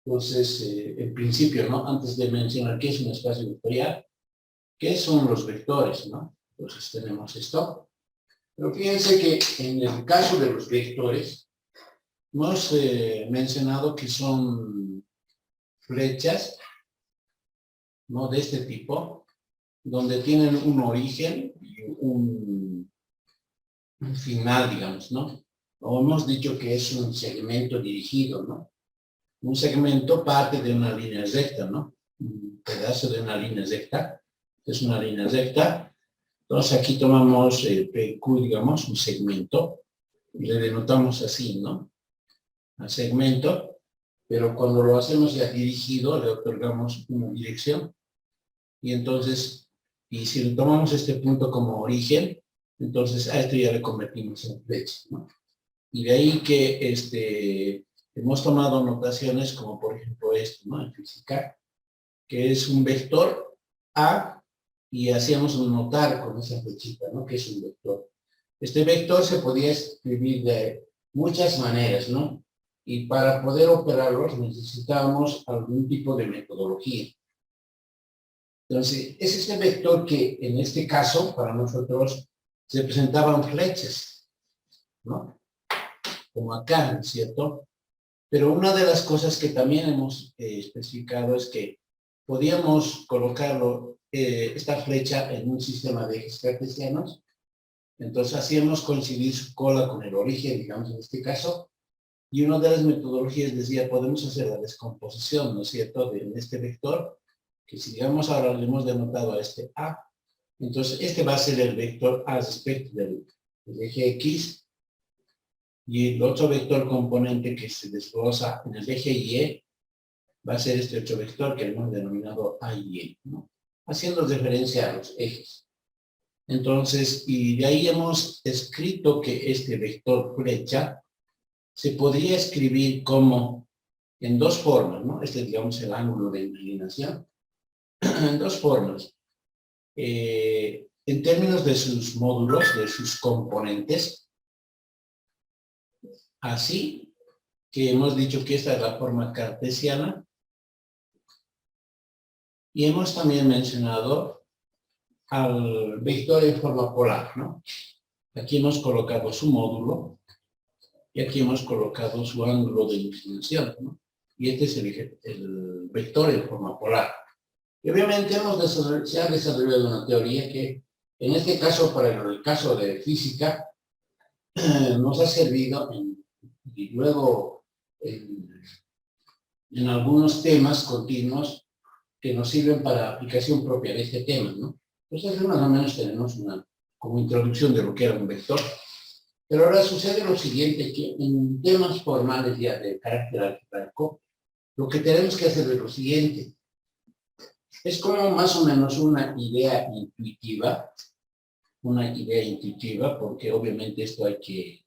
Entonces, en principio, ¿no? Antes de mencionar qué es un espacio vectorial, ¿qué son los vectores, no? Entonces tenemos esto. Pero fíjense que en el caso de los vectores, hemos mencionado que son flechas, ¿no? De este tipo, donde tienen un origen y un final, digamos, ¿no? O hemos dicho que es un segmento dirigido, ¿no? Un segmento parte de una línea recta, ¿no? Un pedazo de una línea recta. Es una línea recta. Entonces aquí tomamos el PQ, digamos, un segmento, y le denotamos así, ¿no? Al segmento, pero cuando lo hacemos ya dirigido, le otorgamos una dirección. Y entonces, y si tomamos este punto como origen, entonces a esto ya le convertimos en flecha, ¿no? Y de ahí que hemos tomado notaciones como por ejemplo esto, ¿no? En física, que es un vector A, y hacíamos notar con esa flechita, ¿no? Que es un vector. Este vector se podía escribir de muchas maneras, ¿no? Y para poder operarlos necesitábamos algún tipo de metodología. Entonces, es este vector que en este caso, para nosotros, se presentaban flechas, ¿no? Como acá, ¿no es cierto? Pero una de las cosas que también hemos especificado es que podíamos colocarlo, esta flecha en un sistema de ejes cartesianos. Entonces hacíamos coincidir su cola con el origen, digamos en este caso, y una de las metodologías decía, podemos hacer la descomposición, ¿no es cierto?, de este vector, que si digamos ahora le hemos denotado a este A, entonces este va a ser el vector A respecto del eje X, y el otro vector componente que se desglosa en el eje Y va a ser este otro vector que hemos denominado AY, ¿no? Haciendo referencia a los ejes. Entonces, y de ahí hemos escrito que este vector flecha se podría escribir como en dos formas, ¿no? Este es, digamos, el ángulo de inclinación. En dos formas. En términos de sus módulos, de sus componentes, así que hemos dicho que esta es la forma cartesiana, y hemos también mencionado al vector en forma polar, ¿no? Aquí hemos colocado su módulo, y aquí hemos colocado su ángulo de inclinación, ¿no? Y este es el vector en forma polar. Y obviamente se ha desarrollado una teoría que, en este caso, para el caso de física, nos ha servido, y luego en algunos temas continuos que nos sirven para aplicación propia de este tema, ¿no? Entonces, más o menos tenemos una como introducción de lo que era un vector. Pero ahora sucede lo siguiente, que en temas formales ya de carácter algebraico, lo que tenemos que hacer es lo siguiente. Es como más o menos una idea intuitiva, porque obviamente esto hay que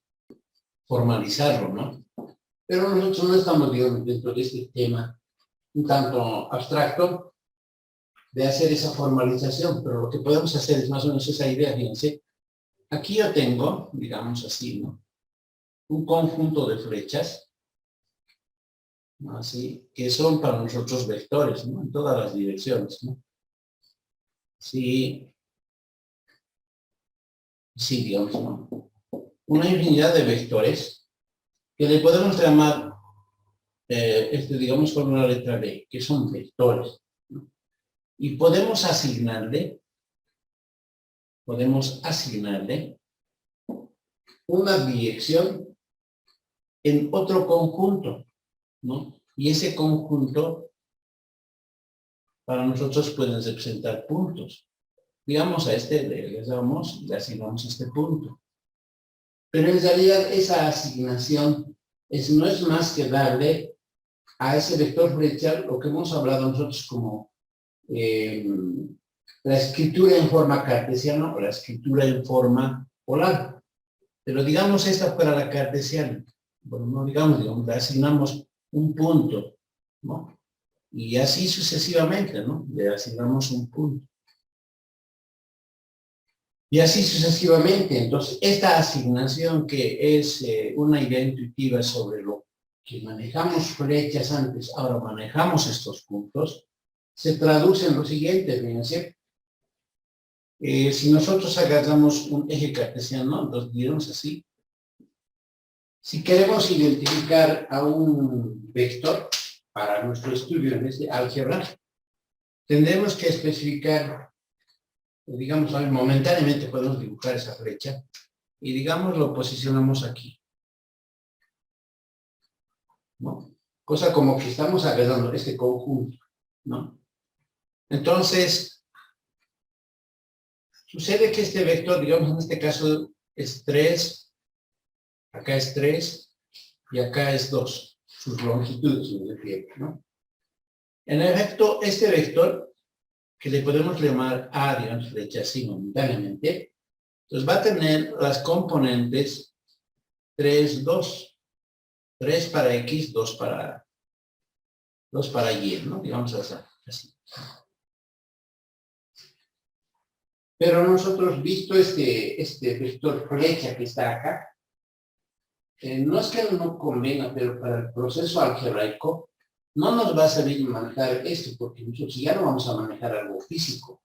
formalizarlo, ¿no? Pero nosotros no estamos, digamos, dentro de este tema un tanto abstracto de hacer esa formalización, pero lo que podemos hacer es más o menos esa idea, fíjense. Aquí yo tengo, digamos así, ¿no? Un conjunto de flechas, ¿no? Así, que son para nosotros vectores, ¿no? En todas las direcciones, ¿no? Sí, sí, digamos, ¿no? Una infinidad de vectores que le podemos llamar, digamos, con una letra B, que son vectores, ¿no? Y podemos asignarle una dirección en otro conjunto, ¿no? Y ese conjunto para nosotros pueden representar puntos. Digamos, a este le asignamos este punto. Pero en realidad esa asignación no es más que darle a ese vector flechal lo que hemos hablado nosotros como la escritura en forma cartesiana o la escritura en forma polar. Pero digamos esta fuera la cartesiana. Bueno, no digamos, le asignamos un punto, ¿no? Y así sucesivamente, ¿no? Le asignamos un punto. Y así sucesivamente. Entonces, esta asignación que es una idea intuitiva sobre lo que manejamos flechas antes, ahora manejamos estos puntos, se traduce en lo siguiente, fíjense. Si nosotros agarramos un eje cartesiano, lo diremos así. Si queremos identificar a un vector para nuestro estudio en este álgebra, tendremos que especificar, digamos, momentáneamente podemos dibujar esa flecha y, digamos, lo posicionamos aquí, ¿no? Cosa como que estamos agarrando este conjunto, ¿no? Entonces, sucede que este vector, digamos, en este caso es 3, acá es 3 y acá es 2, sus longitudes, me refiero, ¿no? En efecto, este vector, que le podemos llamar A, digamos, flecha así momentáneamente, entonces va a tener las componentes 3, 2. 3 para X, 2 para Y, ¿no? Digamos así. Pero nosotros, visto este vector flecha que está acá, no es que no convenga, pero para el proceso algebraico no nos va a servir manejar esto, porque nosotros ya no vamos a manejar algo físico.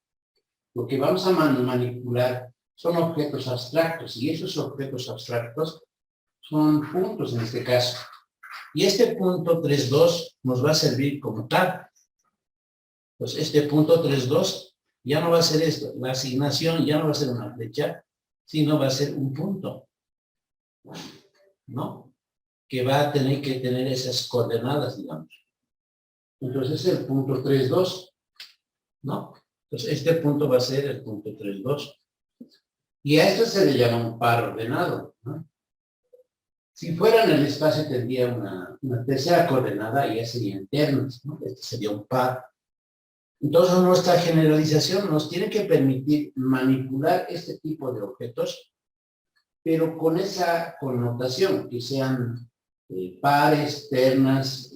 Lo que vamos a manipular son objetos abstractos, y esos objetos abstractos son puntos en este caso. Y este punto 3,2 nos va a servir como tal. Pues este punto 3,2 ya no va a ser esto. La asignación ya no va a ser una flecha, sino va a ser un punto, ¿no? Que va a tener que tener esas coordenadas, digamos. Entonces el punto 3,2, ¿no? Entonces este punto va a ser el punto 3,2. Y a esto se le llama un par ordenado, ¿no? Si fuera en el espacio tendría una tercera coordenada y ya serían ternas, ¿no? Este sería un par. Entonces nuestra generalización nos tiene que permitir manipular este tipo de objetos, pero con esa connotación, que sean pares, ternas,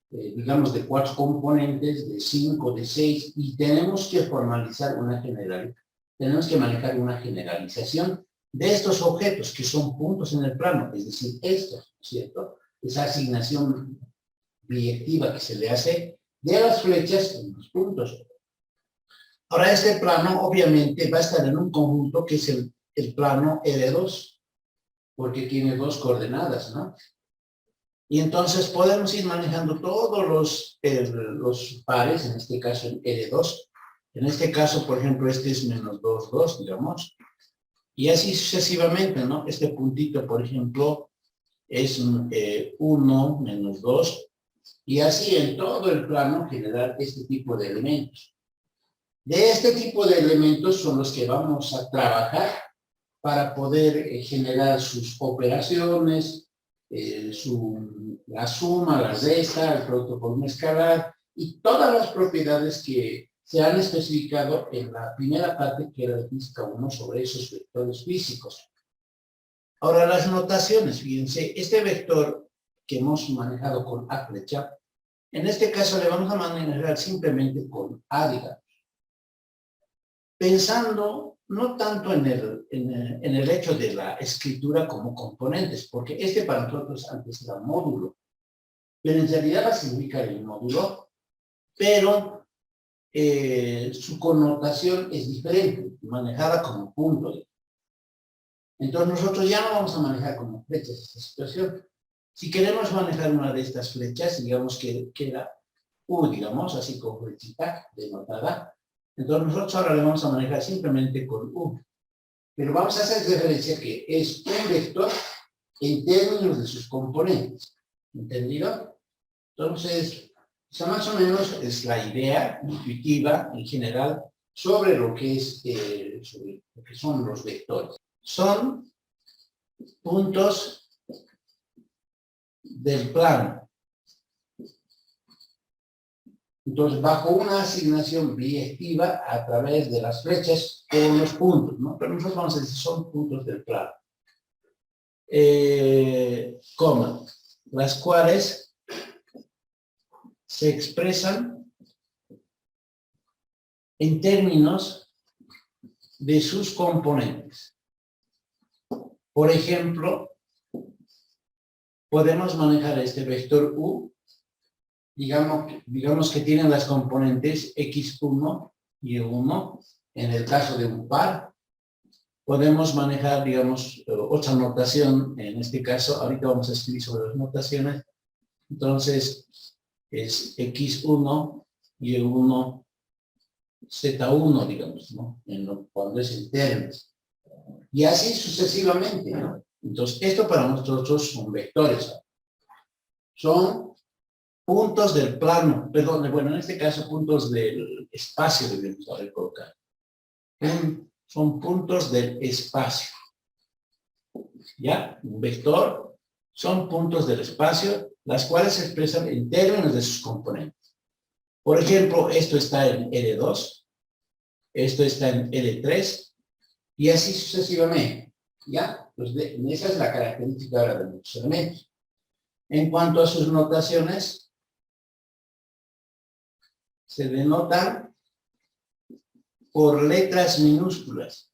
digamos de 4 componentes, de 5, de 6, y tenemos que formalizar una generalidad. Tenemos que manejar una generalización de estos objetos que son puntos en el plano, es decir, estos, ¿cierto? Esa asignación biyectiva que se le hace de las flechas en los puntos. Ahora, este plano obviamente va a estar en un conjunto que es el plano R2, porque tiene 2 coordenadas, ¿no? Y entonces podemos ir manejando todos los pares, en este caso en R2. En este caso, por ejemplo, este es menos 2, 2, digamos. Y así sucesivamente, ¿no? Este puntito, por ejemplo, es 1 menos 2. Y así en todo el plano generar este tipo de elementos. De este tipo de elementos son los que vamos a trabajar para poder generar sus operaciones, la suma, la resta, el producto por un escalar y todas las propiedades que se han especificado en la primera parte, que era de física 1, sobre esos vectores físicos. Ahora las notaciones, fíjense, este vector que hemos manejado con A flecha, en este caso le vamos a manejar simplemente con A, digamos. Pensando no tanto en el hecho de la escritura como componentes, porque este para nosotros antes era módulo, pero en realidad va a significar el módulo, pero su connotación es diferente, manejada como punto. Entonces nosotros ya no vamos a manejar como flechas esta situación. Si queremos manejar una de estas flechas, digamos que era U, digamos, así como flechita denotada, entonces nosotros ahora le vamos a manejar simplemente con U. Pero vamos a hacer referencia que es un vector en términos de sus componentes. ¿Entendido? Entonces, esa más o menos es la idea intuitiva en general sobre lo que es sobre lo que son los vectores. Son puntos del plano. Entonces, bajo una asignación biyectiva a través de las flechas con los puntos, ¿no? Pero nosotros vamos a decir son puntos del plano. Las cuales se expresan en términos de sus componentes. Por ejemplo, podemos manejar este vector U, digamos que tienen las componentes X1 y Y1, en el caso de un par. Podemos manejar, digamos, otra notación, en este caso, ahorita vamos a escribir sobre las notaciones. Entonces, es X1 y Y1, Z1, digamos, ¿no? Cuando es en términos. Y así sucesivamente, ¿no? Entonces, esto para nosotros son vectores, ¿no? Son puntos del plano, perdón, bueno, en este caso puntos del espacio debemos haber colocado. Son puntos del espacio. ¿Ya? Un vector son puntos del espacio, las cuales se expresan en términos de sus componentes. Por ejemplo, esto está en L2, esto está en L3, y así sucesivamente. ¿Ya? Pues esa es la característica ahora de los elementos. En cuanto a sus notaciones, se denotan por letras minúsculas,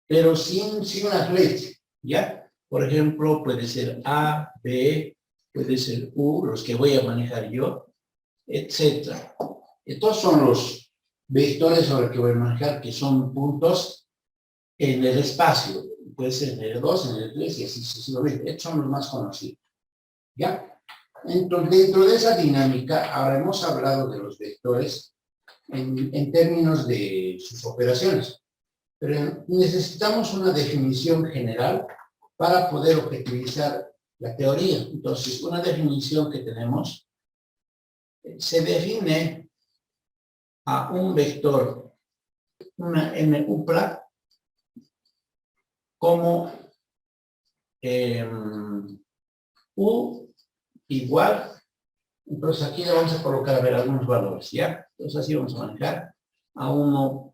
pero sin una flecha, ¿ya? Por ejemplo, puede ser A, B, puede ser U, los que voy a manejar yo, etc. Estos son los vectores sobre los que voy a manejar, que son puntos en el espacio. Puede ser en el 2, en el 3 y así sucesivamente. Estos son los más conocidos, ¿ya? Entonces, dentro de esa dinámica, ahora hemos hablado de los vectores en términos de sus operaciones. Pero necesitamos una definición general para poder objetivizar la teoría. Entonces, una definición que tenemos se define a un vector, una n-upla, como U igual. Entonces, aquí le vamos a colocar, a ver, algunos valores, ¿ya? Entonces, así vamos a manejar A1,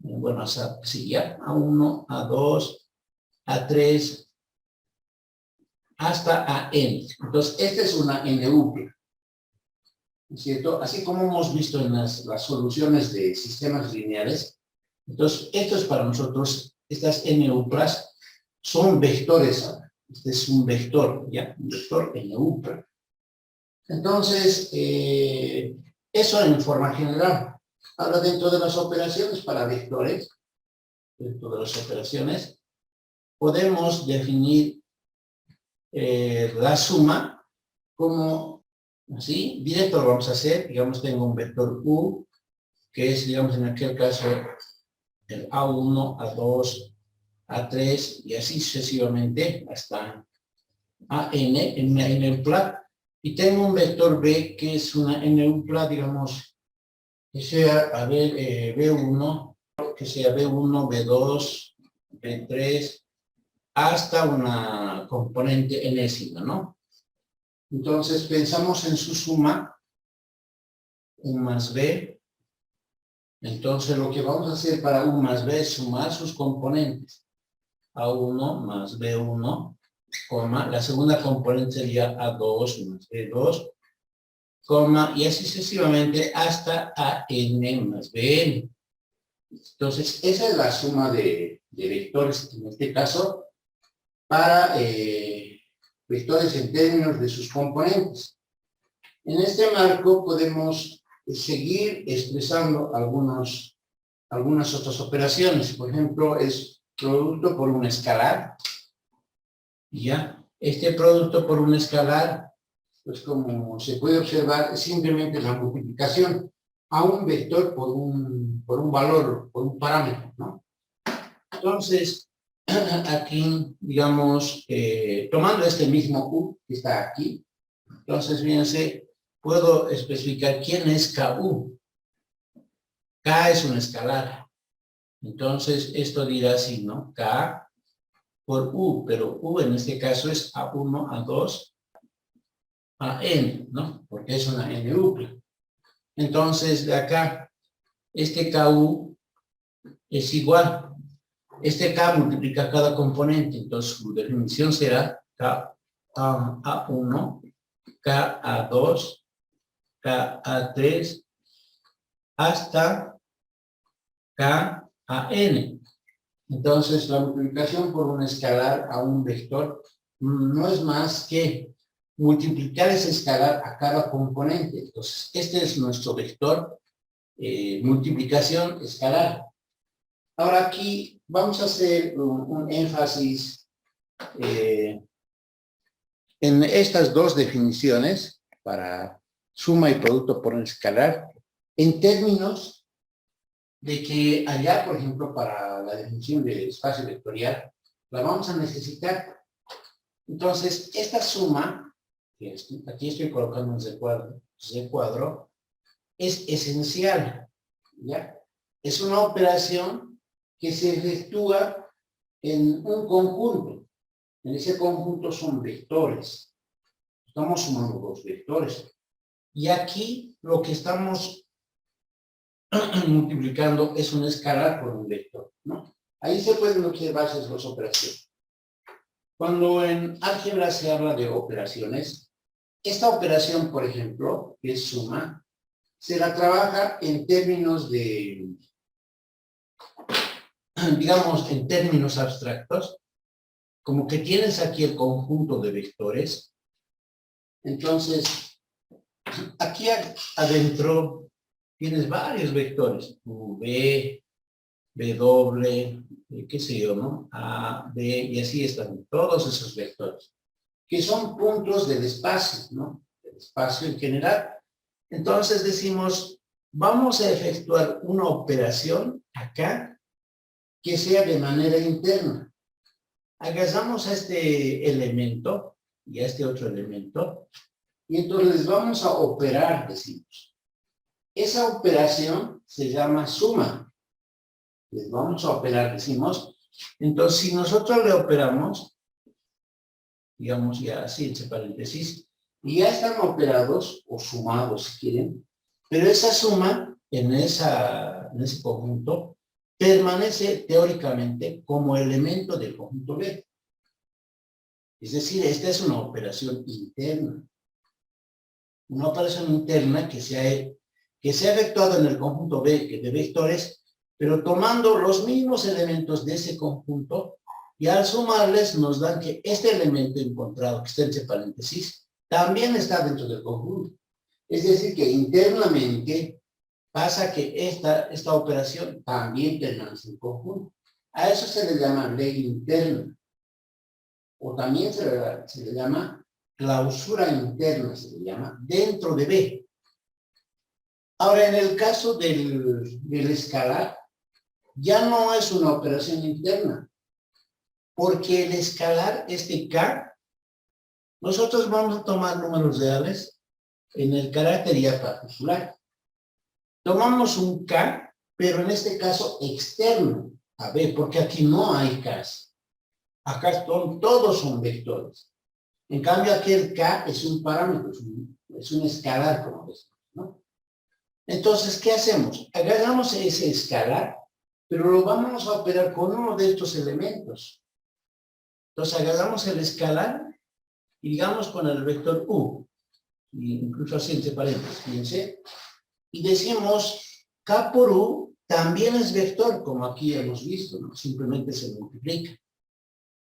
bueno, así ya, A1, A2, A3, hasta AN. Entonces, esta es una n-upla, ¿cierto? Así como hemos visto en las soluciones de sistemas lineales. Entonces, esto es para nosotros, estas n-uplas son vectores. Este es un vector, ¿ya? Un vector n-upla. Entonces, eso en forma general. Ahora, dentro de las operaciones para vectores, podemos definir la suma como, así, directo lo vamos a hacer. Digamos, tengo un vector U, que es, digamos, en aquel caso, el A1, A2, A3, y así sucesivamente, hasta AN, en una n-upla. Y tengo un vector B, que es una n-upla, digamos, que sea, a ver, B1, que sea B1, B2, B3, hasta una componente enésima, ¿no? Entonces, pensamos en su suma, U más B. Entonces, lo que vamos a hacer para U más B es sumar sus componentes. A1 más B1, coma, la segunda componente sería A2 más B2, coma, y así sucesivamente hasta AN más BN. Entonces, esa es la suma de vectores, en este caso, para vectores en términos de sus componentes. En este marco podemos seguir expresando algunas otras operaciones. Por ejemplo, es producto por un escalar. ¿Ya? Este producto por un escalar, pues como se puede observar, es simplemente la multiplicación a un vector por un valor, por un parámetro, ¿no? Entonces, aquí, digamos, tomando este mismo U que está aquí, entonces, fíjense, puedo especificar quién es KU. K es un escalar. Entonces, esto dirá así, ¿no? K por U, pero U en este caso es A1, A2, AN, ¿no? Porque es una n-upla. Entonces, de acá, este KU es igual. Este K multiplica cada componente, entonces su definición será K1, Ka2, Ka3, hasta Kan. Entonces, la multiplicación por un escalar a un vector no es más que multiplicar ese escalar a cada componente. Entonces, este es nuestro vector multiplicación escalar. Ahora aquí vamos a hacer un énfasis en estas dos definiciones para suma y producto por escalar, en términos de que allá, por ejemplo, para la definición del espacio vectorial, la vamos a necesitar. Entonces, esta suma, que aquí estoy colocando un Z cuadro, es esencial, ¿ya? Es una operación que se efectúa en un conjunto. En ese conjunto son vectores. Estamos sumando dos vectores. Y aquí lo que estamos multiplicando es un escalar por un vector, ¿no? Ahí se pueden observar esas dos operaciones. Cuando en álgebra se habla de operaciones, esta operación, por ejemplo, que es suma, se la trabaja en términos de, digamos, en términos abstractos, como que tienes aquí el conjunto de vectores. Entonces, aquí adentro tienes varios vectores, V, W, qué sé yo, ¿no? A, B, y así están todos esos vectores, que son puntos del espacio, ¿no? Del espacio en general. Entonces decimos, vamos a efectuar una operación acá que sea de manera interna. Agarramos a este elemento y a este otro elemento, y entonces vamos a operar, decimos. Esa operación se llama suma. Les vamos a operar, decimos. Entonces, si nosotros le operamos, digamos ya así, entre paréntesis, y ya están operados, o sumados si quieren, pero esa suma en ese conjunto permanece teóricamente como elemento del conjunto B. Es decir, esta es una operación interna. Una operación interna que se ha efectuado en el conjunto B de vectores, pero tomando los mismos elementos de ese conjunto, y al sumarles nos dan que este elemento encontrado, que está entre paréntesis, también está dentro del conjunto. Es decir, que internamente pasa que esta operación también permanece en conjunto. A eso se le llama ley interna. O también se le llama clausura interna, se le llama dentro de B. Ahora, en el caso del escalar, ya no es una operación interna, porque el escalar, este K, nosotros vamos a tomar números reales en el carácter ya particular. Tomamos un K, pero en este caso externo a B, porque aquí no hay Ks. Acá todos son vectores. En cambio, aquí el K es un parámetro, es un escalar, como decimos, ¿no? Entonces, ¿qué hacemos? Agarramos ese escalar, pero lo vamos a operar con uno de estos elementos. Entonces, agarramos el escalar y digamos con el vector U, incluso así entre paréntesis, fíjense, y decimos K por U también es vector, como aquí hemos visto, ¿no? Simplemente se multiplica.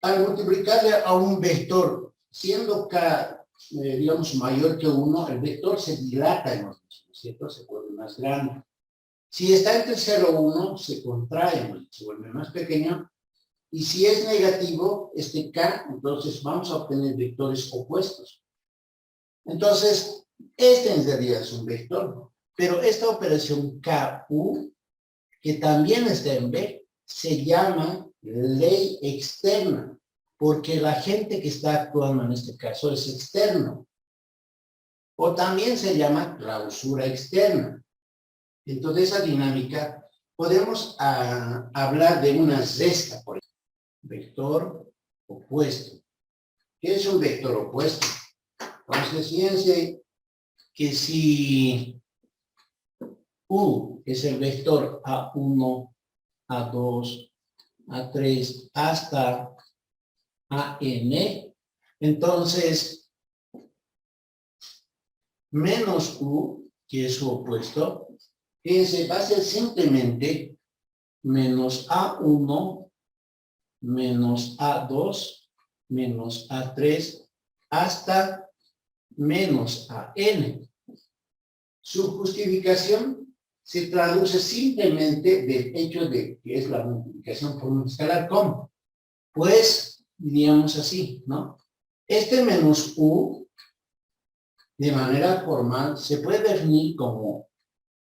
Al multiplicarle a un vector, siendo K, digamos, mayor que 1, el vector se dilata en los mismos, ¿cierto? Se vuelve más grande. Si está entre 0 y 1, se contrae, se vuelve más pequeño. Y si es negativo, este K, entonces vamos a obtener vectores opuestos. Entonces, este en realidad es un vector, pero esta operación KU, que también está en B, se llama ley externa, porque la gente que está actuando en este caso es externo. O también se llama clausura externa. Entonces, esa dinámica, podemos hablar de una resta, por ejemplo. Vector opuesto. ¿Qué es un vector opuesto? Entonces, fíjense que si U es el vector A1, A2, A3, hasta AN, entonces, menos U, que es su opuesto, fíjense, va a ser simplemente menos A1 menos A2 menos A3 hasta menos AN. Su justificación se traduce simplemente del hecho de que es la multiplicación por un escalar. ¿Cómo? Pues, diríamos así, ¿no? Este menos U, de manera formal, se puede definir como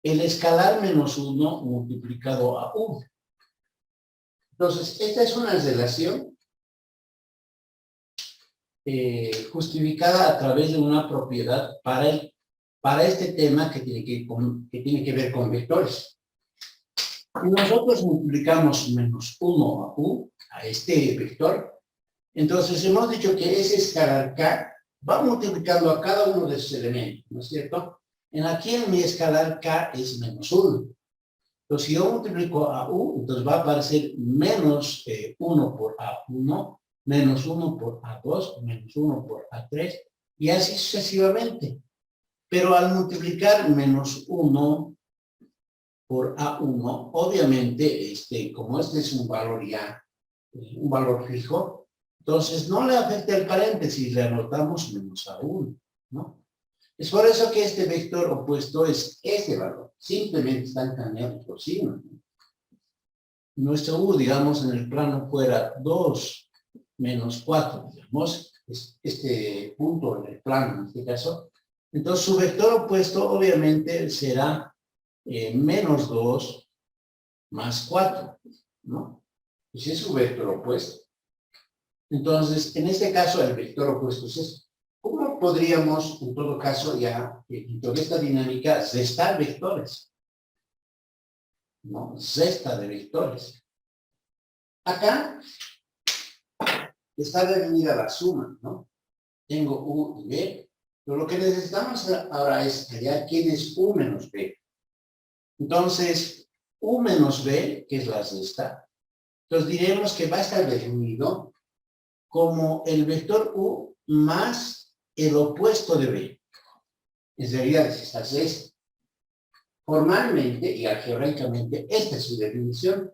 el escalar menos 1 multiplicado a U. Entonces, esta es una relación justificada a través de una propiedad para este tema que tiene que ver con vectores. Si nosotros multiplicamos menos 1 a U, a este vector, entonces hemos dicho que ese escalar K va multiplicando a cada uno de sus elementos, ¿no es cierto? Aquí en mi escalar K es menos 1. Entonces, si yo multiplico a U, entonces va a aparecer menos 1 por A1, menos 1 por A2, menos 1 por A3, y así sucesivamente. Pero al multiplicar menos 1 por A1, obviamente, como este es un valor ya, un valor fijo, entonces no le afecta el paréntesis, le anotamos menos A1, ¿no? Es por eso que este vector opuesto es este valor. Simplemente están cambiando por signo. Nuestro U, digamos, en el plano fuera 2 menos 4, digamos, este punto en el plano, en este caso. Entonces, su vector opuesto, obviamente, será menos 2 más 4, ¿no? Ese es su vector opuesto. Entonces, en este caso, el vector opuesto es esto. ¿Cómo podríamos, en todo caso, ya, en toda esta dinámica, restar vectores? ¿No? Resta de vectores. Acá está definida la suma, ¿no? Tengo U y B, pero lo que necesitamos ahora es hallar quién es U menos B. Entonces, U menos B, que es la resta, entonces diremos que va a estar definido como el vector U más el opuesto de B. En realidad es esta resta. Formalmente y algebraicamente, esta es su definición.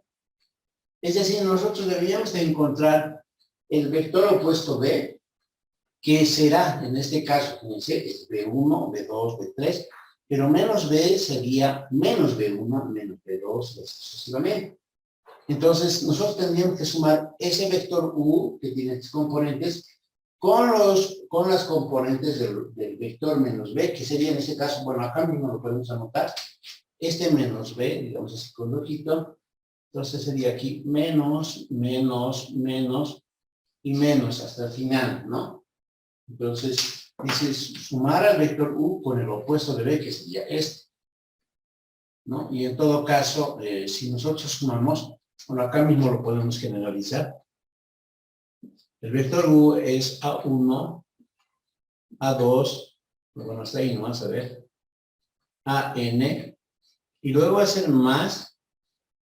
Es decir, nosotros deberíamos de encontrar el vector opuesto B, que será, en este caso, fíjense, es B1, B2, B3, pero menos B sería menos B1, menos B2, sucesivamente. Entonces, nosotros tendríamos que sumar ese vector U, que tiene estos componentes, con las componentes del vector menos B, que sería en ese caso, bueno, acá mismo lo podemos anotar, este menos B, digamos así con ojito, entonces sería aquí menos, menos, menos y menos hasta el final, ¿no? Entonces, dice sumar al vector U con el opuesto de B, que sería este, ¿no? Y en todo caso, si nosotros sumamos, bueno, acá mismo lo podemos generalizar. El vector U es A1, A2, bueno, hasta ahí nomás, a ver, AN, y luego va a ser más,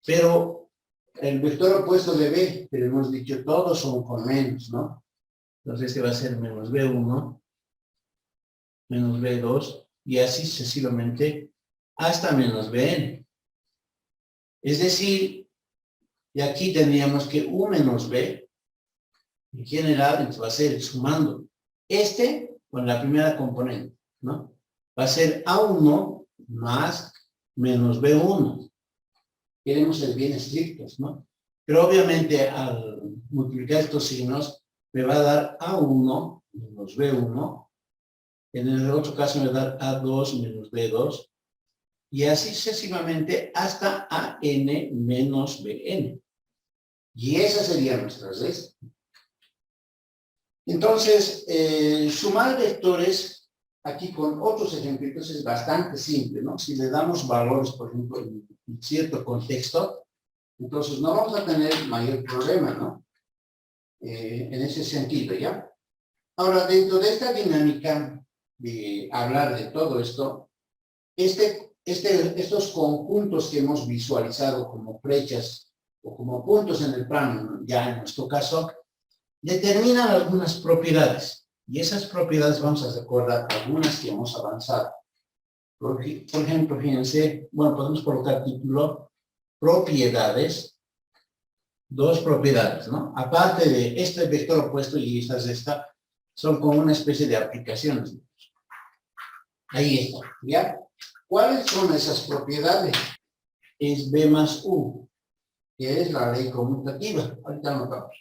pero el vector opuesto de B, pero hemos dicho todos son con menos, ¿no? Entonces este va a ser menos B1, menos B2, y así sucesivamente hasta menos Bn. Es decir, y aquí tendríamos que U menos B, en general, entonces va a ser sumando con la primera componente, ¿no? Va a ser A1 más menos B1. Queremos ser bien estrictos, ¿no? Pero obviamente al multiplicar estos signos me va a dar A1 menos B1. En el otro caso me va a dar A2 menos B2. Y así sucesivamente hasta AN menos BN. Y esa sería nuestra resta. Entonces, sumar vectores aquí con otros ejemplitos es bastante simple, ¿no? Si le damos valores, por ejemplo, en cierto contexto, entonces no vamos a tener mayor problema, ¿no? En ese sentido, ¿ya? Ahora, dentro de esta dinámica de hablar de todo esto, estos conjuntos que hemos visualizado como flechas o como puntos en el plano, ya en nuestro caso, determinan algunas propiedades. Y esas propiedades vamos a recordar algunas que hemos avanzado. Por ejemplo, fíjense, bueno, podemos colocar título, propiedades dos propiedades, ¿no? Aparte de este vector opuesto y esta, son como una especie de aplicaciones. Ahí está, ¿ya? ¿Cuáles son esas propiedades? Es B más U, que es la ley conmutativa. Ahorita notamos.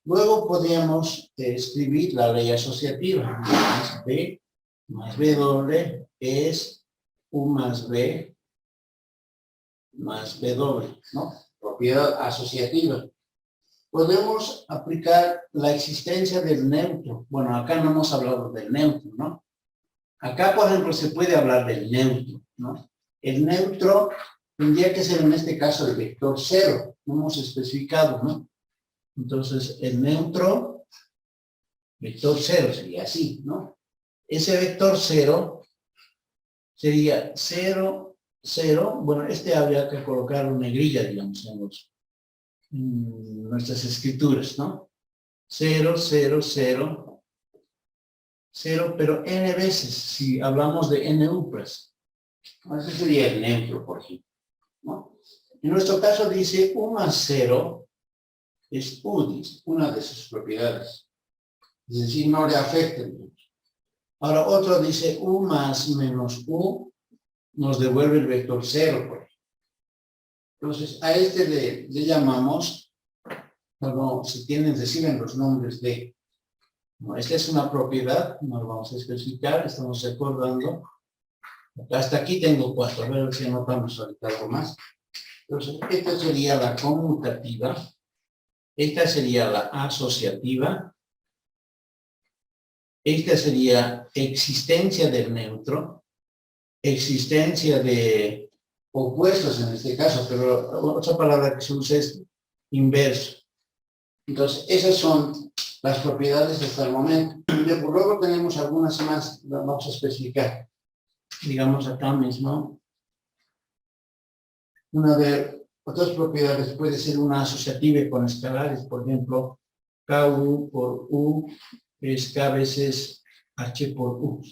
Luego podríamos escribir la ley asociativa. Más B más B doble es U más B más B doble, ¿no? Propiedad asociativa. Podemos aplicar la existencia del neutro. Bueno, acá no hemos hablado del neutro, ¿no? Acá, por ejemplo, se puede hablar del neutro, ¿no? El neutro tendría que ser en este caso el vector cero. No hemos especificado, ¿no? Entonces, el neutro, vector cero, sería así, ¿no? Ese vector cero sería 0, 0. Bueno, habría que colocar una grilla, digamos, en nuestras escrituras, ¿no? 0, 0, 0, 0, pero n veces, si hablamos de n uplas. Ese sería el neutro, por ejemplo, ¿no? En nuestro caso dice U más 0 es U, una de sus propiedades. Es decir, no le afecta. Ahora otro dice U más menos U nos devuelve el vector 0, por ejemplo. Entonces, a este le llamamos, cuando se reciben los nombres de, no, esta es una propiedad, no lo vamos a especificar, estamos recordando. Hasta aquí tengo 4, a ver si anotamos ahorita algo más. Entonces, esta sería la conmutativa, esta sería la asociativa, esta sería existencia del neutro, existencia de opuestos en este caso, pero otra palabra que se usa es inverso. Entonces, esas son las propiedades hasta el momento. Luego tenemos algunas más, las vamos a especificar. Digamos acá mismo. Una de otras propiedades puede ser una asociativa con escalares, por ejemplo, KU por U es K veces H por U.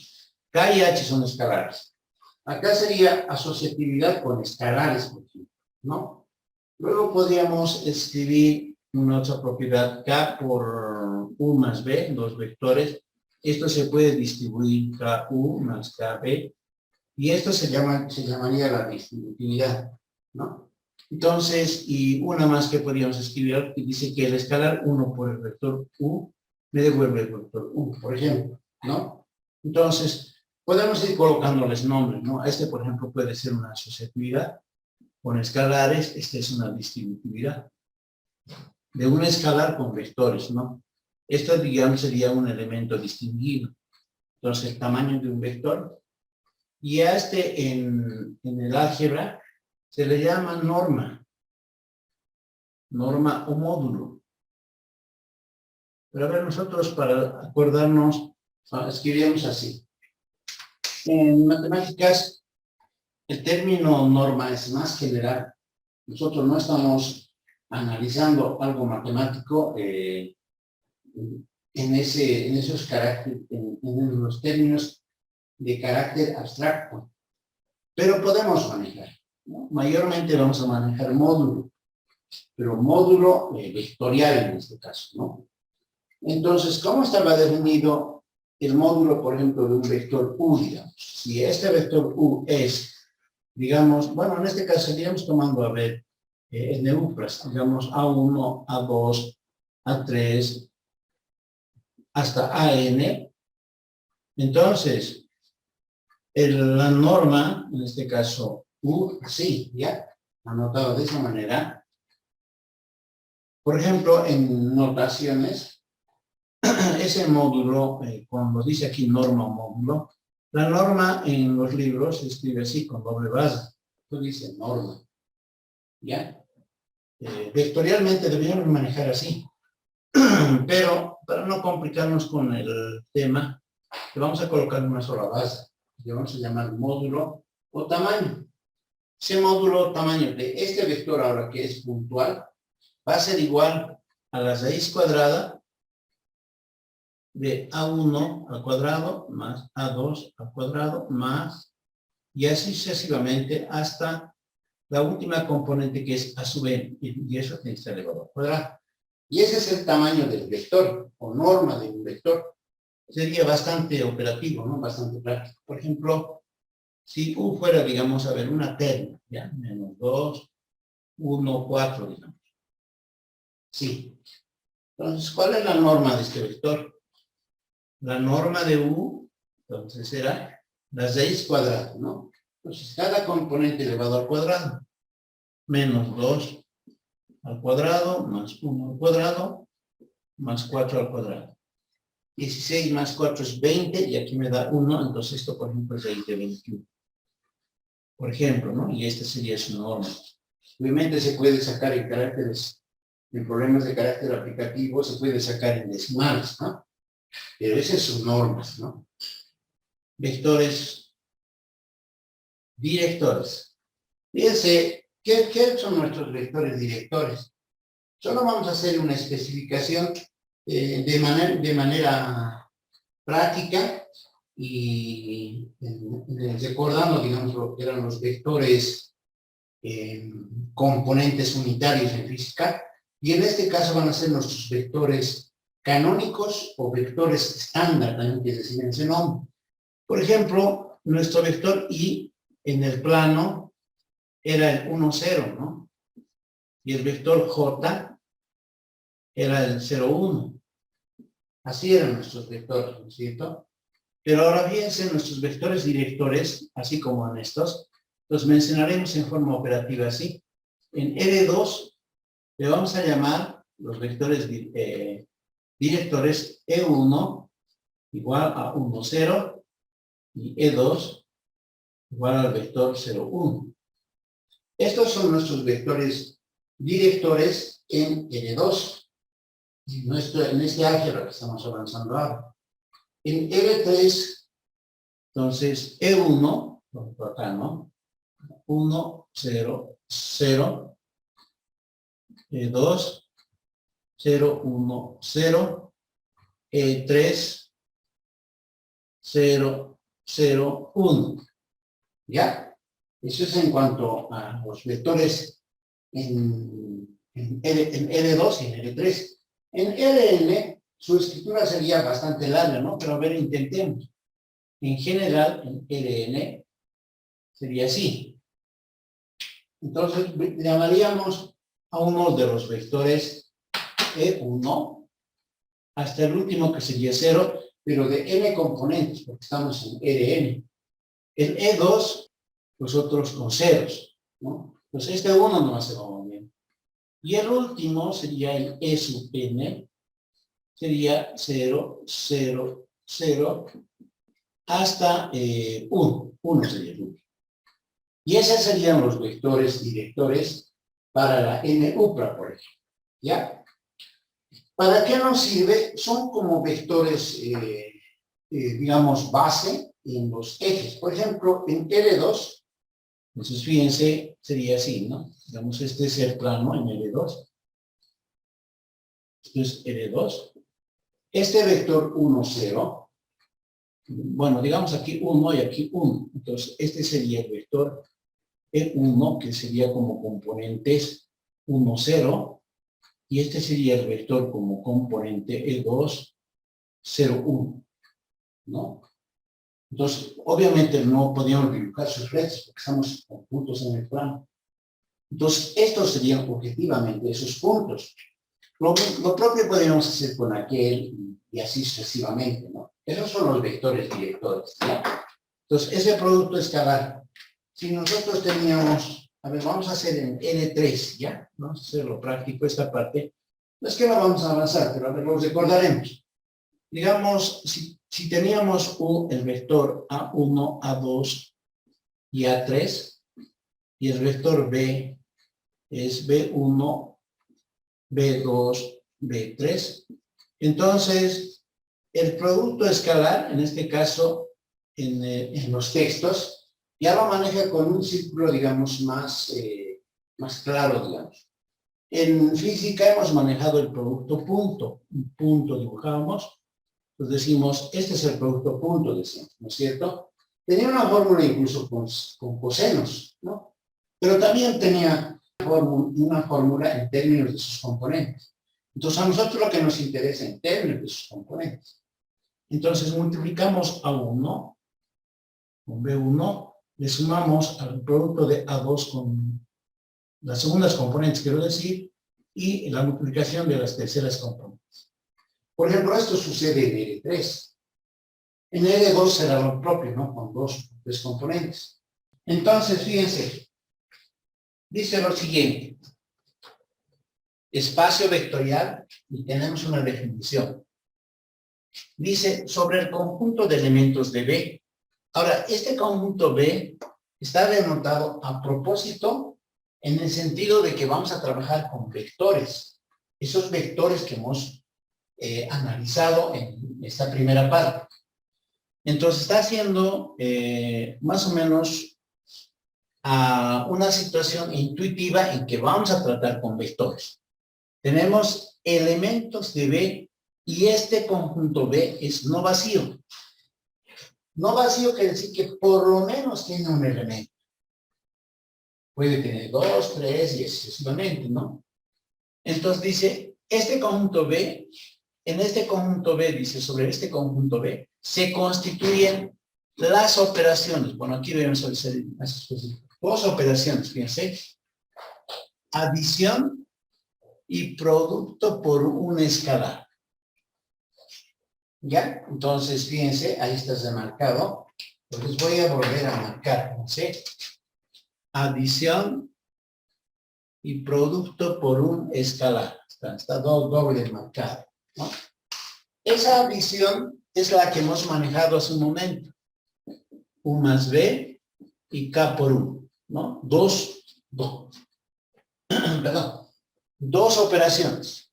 K y H son escalares. Acá sería asociatividad con escalares, por ejemplo, ¿no? Luego podríamos escribir una otra propiedad K por U más B, dos vectores. Esto se puede distribuir KU más KB. Y esto se llamaría la distributividad, ¿no? Entonces, y una más que podríamos escribir, que dice que el escalar 1 por el vector U me devuelve el vector U, por ejemplo, ¿no? Entonces, podemos ir colocándoles nombres, ¿no? Este, por ejemplo, puede ser una asociatividad con escalares, esta es una distributividad. De un escalar con vectores, ¿no? Esto, digamos, sería un elemento distinguido. Entonces, el tamaño de un vector. Y a en el álgebra se le llama norma. Norma o módulo. Pero a ver, nosotros para acordarnos, escribimos así. En matemáticas, el término norma es más general. Nosotros no estamos analizando algo matemático en esos caracteres, en los términos de carácter abstracto, pero podemos manejar, ¿no? Mayormente vamos a manejar módulo, pero módulo vectorial en este caso, ¿no? Entonces, ¿cómo estaba definido el módulo, por ejemplo, de un vector U, digamos? Si este vector U es, digamos, bueno, en este caso estaríamos tomando, a ver, N U+, digamos, A1, A2, A3, hasta AN, entonces, la norma, en este caso U, así, ¿ya? Anotado de esa manera. Por ejemplo, en notaciones, ese módulo, cuando dice aquí norma o módulo, la norma en los libros se escribe así, con doble base. Esto dice norma, ¿ya? Vectorialmente deberíamos manejar así. Pero, para no complicarnos con el tema, le vamos a colocar una sola base. Le vamos a llamar módulo o tamaño. Ese módulo o tamaño de este vector ahora que es puntual va a ser igual a la raíz cuadrada de A1 al cuadrado más A2 al cuadrado más, y así sucesivamente hasta la última componente que es a sub n, y eso tiene que ser elevado al cuadrado. Y ese es el tamaño del vector, o norma de un vector. Sería bastante operativo, ¿no? Bastante práctico. Por ejemplo, si U fuera, digamos, a ver, una terna, ¿ya? Menos 2, 1, 4, digamos. Sí. Entonces, ¿cuál es la norma de este vector? La norma de U, entonces, será la raíz cuadrada, ¿no? Entonces, cada componente elevado al cuadrado, menos 2 al cuadrado, más 1 al cuadrado, más 4 al cuadrado. 16 más 4 es 20, y aquí me da 1, entonces esto, por ejemplo, es raíz de 21. Por ejemplo, ¿no? Y esta sería su norma. Obviamente se puede sacar en caracteres, en problemas de carácter aplicativo, se puede sacar en decimales, ¿no? Pero esas son normas, ¿no? Vectores directores. Fíjense, ¿qué son nuestros vectores directores? Solo vamos a hacer una especificación de manera práctica y recordando, digamos, lo que eran los vectores componentes unitarios en física, y en este caso van a ser nuestros vectores canónicos o vectores estándar, también que decir en ese nombre. Por ejemplo, nuestro vector I en el plano era el 1, 0, ¿no? Y el vector J era el 0, 1. Así eran nuestros vectores, ¿no es cierto? Pero ahora fíjense, nuestros vectores directores, así como en estos, los mencionaremos en forma operativa así. En R2 le vamos a llamar los vectores directores E1 igual a 1, 0 y E2 igual al vector 0, 1. Estos son nuestros vectores directores en R2. En este álgebra que estamos avanzando ahora. En R3, entonces, E1, por acá, ¿no? 1, 0, 0, E2, 0, 1, 0, E3, 0, 0, 1. ¿Ya? Eso es en cuanto a los vectores en L2 y en L3. En Ln, su escritura sería bastante larga, ¿no? Pero a ver, intentemos. En general, en Ln sería así. Entonces, llamaríamos a uno de los vectores E1 hasta el último que sería 0, pero de n componentes, porque estamos en Rn. El E2, los otros con ceros, ¿no? Entonces, este 1 no se va muy bien. Y el último sería el E sub n, sería 0, 0, 0, hasta 1. 1 sería el último. Y esos serían los vectores directores para la n-upra, por ejemplo. ¿Ya? ¿Para qué nos sirve? Son como vectores, digamos, base en los ejes. Por ejemplo, en L2, entonces fíjense, sería así, ¿no? Digamos, este es el plano en L2. Esto es L2. Este vector 1, 0, bueno, digamos aquí 1 y aquí 1. Entonces, este sería el vector E1, que sería como componentes 1, 0. Y este sería el vector como componente E2, 0, 1. ¿No? Entonces, obviamente no podíamos dibujar sus redes porque estamos con puntos en el plano. Entonces, estos serían objetivamente esos puntos. Lo propio podríamos hacer con aquel y así sucesivamente, ¿no? Esos son los vectores directores, ¿ya? Entonces, ese producto escalar, si nosotros teníamos, a ver, vamos a hacer en N3, ¿ya? Vamos a hacer lo práctico esta parte. No es que no vamos a avanzar, pero a ver, lo recordaremos. Digamos, si teníamos el vector A1, A2 y A3, y el vector B es B1, B2, B3, entonces el producto escalar, en este caso, en los textos, ya lo maneja con un círculo, digamos, más claro, digamos. En física hemos manejado el producto punto. Un punto dibujamos, pues decimos, este es el producto punto, decimos, ¿no es cierto? Tenía una fórmula incluso con cosenos, ¿no? pero también tenía una fórmula en términos de sus componentes. Entonces, a nosotros lo que nos interesa en términos de sus componentes. Entonces, multiplicamos A1 con B1, le sumamos al producto de A2 con las segundas componentes, quiero decir, y la multiplicación de las terceras componentes. Por ejemplo, esto sucede en L3. En L2 será lo propio, ¿no? Con tres componentes. Entonces, fíjense, dice lo siguiente. Espacio vectorial, y tenemos una definición. Dice, sobre el conjunto de elementos de B. Ahora, este conjunto B está denotado a propósito en el sentido de que vamos a trabajar con vectores. Esos vectores que hemos analizado en esta primera parte. Entonces, está haciendo más o menos una situación intuitiva en que vamos a tratar con vectores. Tenemos elementos de B y este conjunto B es no vacío. No vacío quiere decir que por lo menos tiene un elemento. Puede tener 2, 3 y sucesivamente, ¿no? Entonces dice, este conjunto B, en este conjunto B, dice, sobre este conjunto B, se constituyen las operaciones. Bueno, aquí debemos hacer más específico. Dos operaciones, fíjense. Adición y producto por un escalar. ¿Ya? Entonces, fíjense, ahí está remarcado. Entonces voy a volver a marcar, fíjense. Adición y producto por un escalar. Está doble marcado, ¿no? Esa adición es la que hemos manejado hace un momento. U más B y K por 1, ¿no? Dos operaciones.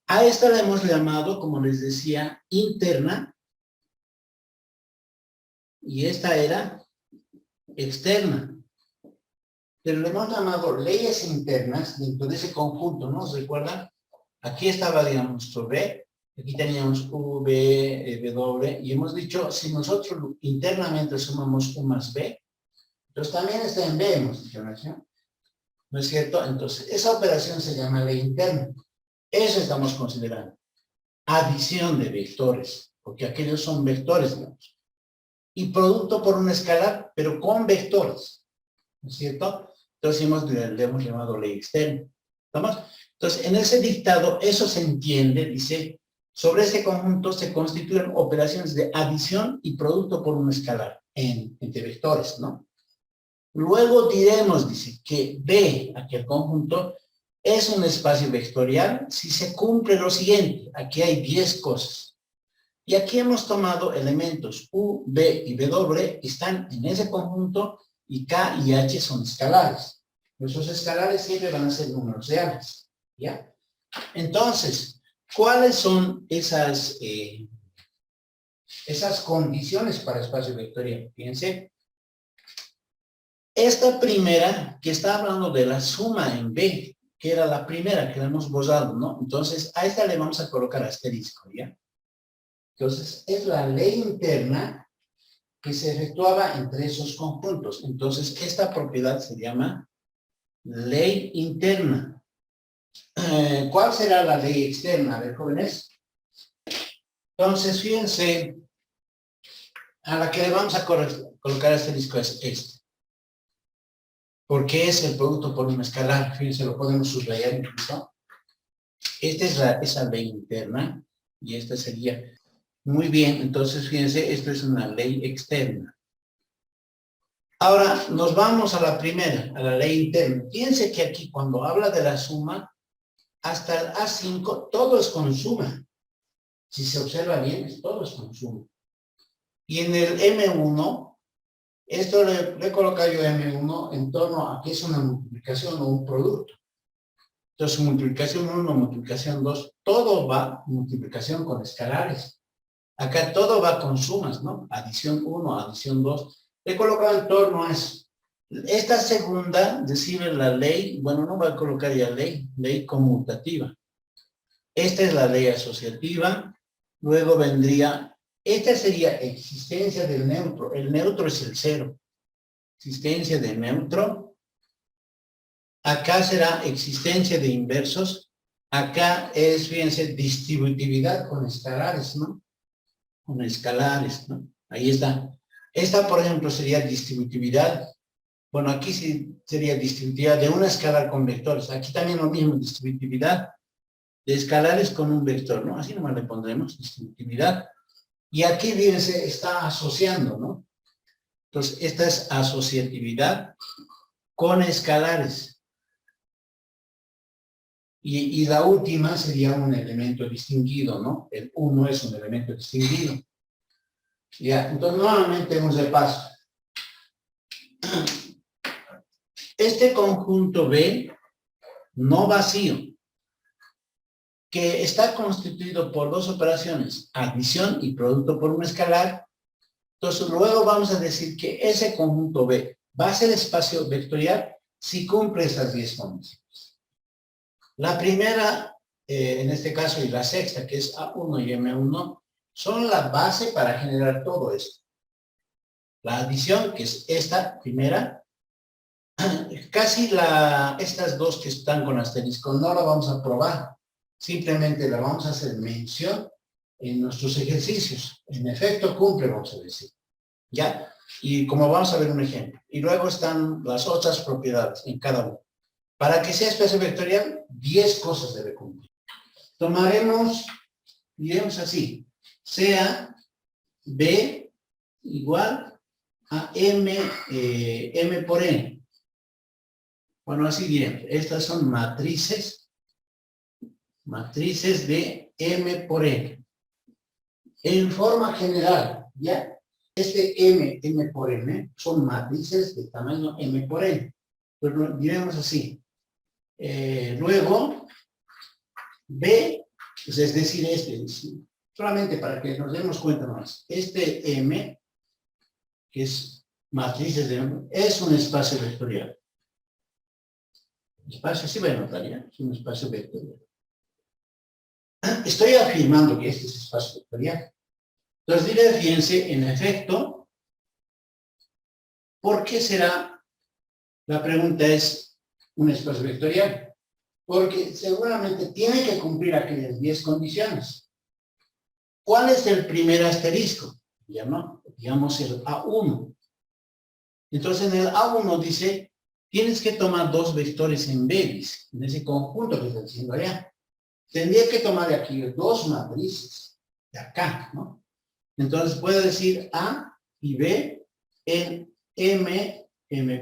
A esta la hemos llamado, como les decía, interna. Y esta era externa. Pero le hemos llamado leyes internas dentro de ese conjunto, ¿no? ¿Se recuerdan? Aquí estaba, digamos, nuestro B. Aquí teníamos U, B, W. Y hemos dicho, si nosotros internamente sumamos U más B, entonces también está en B, hemos dicho, ¿no es cierto? Entonces, esa operación se llama ley interna. Eso estamos considerando. Adición de vectores, porque aquellos son vectores, digamos. Y producto por un escalar, pero con vectores, ¿no es cierto? Entonces le hemos llamado ley externa. ¿Estamos? Entonces, en ese dictado, eso se entiende, dice, sobre ese conjunto se constituyen operaciones de adición y producto por un escalar, entre vectores, ¿no? Luego diremos, dice, que B, aquel conjunto, es un espacio vectorial si se cumple lo siguiente. Aquí hay 10 cosas. Y aquí hemos tomado elementos U, B y W que están en ese conjunto y K y H son escalares. Esos escalares siempre van a ser números reales. ¿Ya? Entonces, ¿cuáles son esas condiciones para espacio vectorial? Fíjense. Esta primera, que está hablando de la suma en B, que era la primera que la hemos borrado, ¿no? Entonces, a esta le vamos a colocar asterisco, ¿ya? Entonces, es la ley interna que se efectuaba entre esos conjuntos. Entonces, esta propiedad se llama ley interna. ¿Cuál será la ley externa? A ver, jóvenes. Entonces, fíjense, a la que le vamos a colocar asterisco es este. Porque es el producto por un escalar. Fíjense, lo podemos subrayar incluso. Esta es esa ley interna y esta sería... Muy bien, entonces fíjense, esto es una ley externa. Ahora nos vamos a la primera, a la ley interna. Fíjense que aquí cuando habla de la suma, hasta el A5 todo es con suma. Si se observa bien, todo es con suma. Y en el M1, esto le he colocado yo M1 en torno a que es una multiplicación o un producto. Entonces, multiplicación 1, multiplicación 2, todo va multiplicación con escalares. Acá todo va con sumas, ¿no? Adición 1, adición 2. He colocado en torno a eso. Esta segunda recibe la ley, bueno, no va a colocar ya ley conmutativa. Esta es la ley asociativa. Luego vendría, esta sería existencia del neutro. El neutro es el cero. Existencia de neutro. Acá será existencia de inversos. Acá es, fíjense, distributividad con escalares, ¿no? Con escalares, ¿no? Ahí está. Esta, por ejemplo, sería distributividad. Bueno, aquí sí sería distributividad de una escalar con vectores. Aquí también lo mismo, distributividad de escalares con un vector, ¿no? Así nomás le pondremos, distributividad. Y aquí, fíjense, está asociando, ¿no? Entonces, esta es asociatividad con escalares. Y la última sería un elemento distinguido, ¿no? El 1 es un elemento distinguido. Ya, entonces nuevamente un repaso. Este conjunto B no vacío, que está constituido por dos operaciones, adición y producto por un escalar. Entonces luego vamos a decir que ese conjunto B va a ser espacio vectorial si cumple esas 10 condiciones. La primera, en este caso, y la sexta, que es A1 y M1, son la base para generar todo esto. La adición, que es esta primera, casi estas dos que están con asterisco no la vamos a probar, simplemente la vamos a hacer mención en nuestros ejercicios. En efecto, cumple, vamos a decir. ¿Ya? Y como vamos a ver un ejemplo. Y luego están las otras propiedades en cada uno. Para que sea espacio vectorial, 10 cosas debe cumplir. Tomaremos, diremos así, sea B igual a M por N. Bueno, así diremos. Estas son matrices de M por N. En forma general, ¿ya? M por N, son matrices de tamaño M por N. Pero diremos así. Luego, B, pues es decir, solamente para que nos demos cuenta más. Este M, que es matrices de M, es un espacio vectorial. Espacio, sí voy a notar, ¿ya? Es un espacio vectorial. Estoy afirmando que este es espacio vectorial. Entonces diré, fíjense, en efecto, ¿por qué será? La pregunta es un espacio vectorial. Porque seguramente tiene que cumplir aquellas 10 condiciones. ¿Cuál es el primer asterisco? Digamos el A1. Entonces en el A1 dice, tienes que tomar dos vectores en B, dice, en ese conjunto que está diciendo allá. Tendría que tomar de aquí dos matrices, de acá, ¿no? Entonces puedo decir A y B en M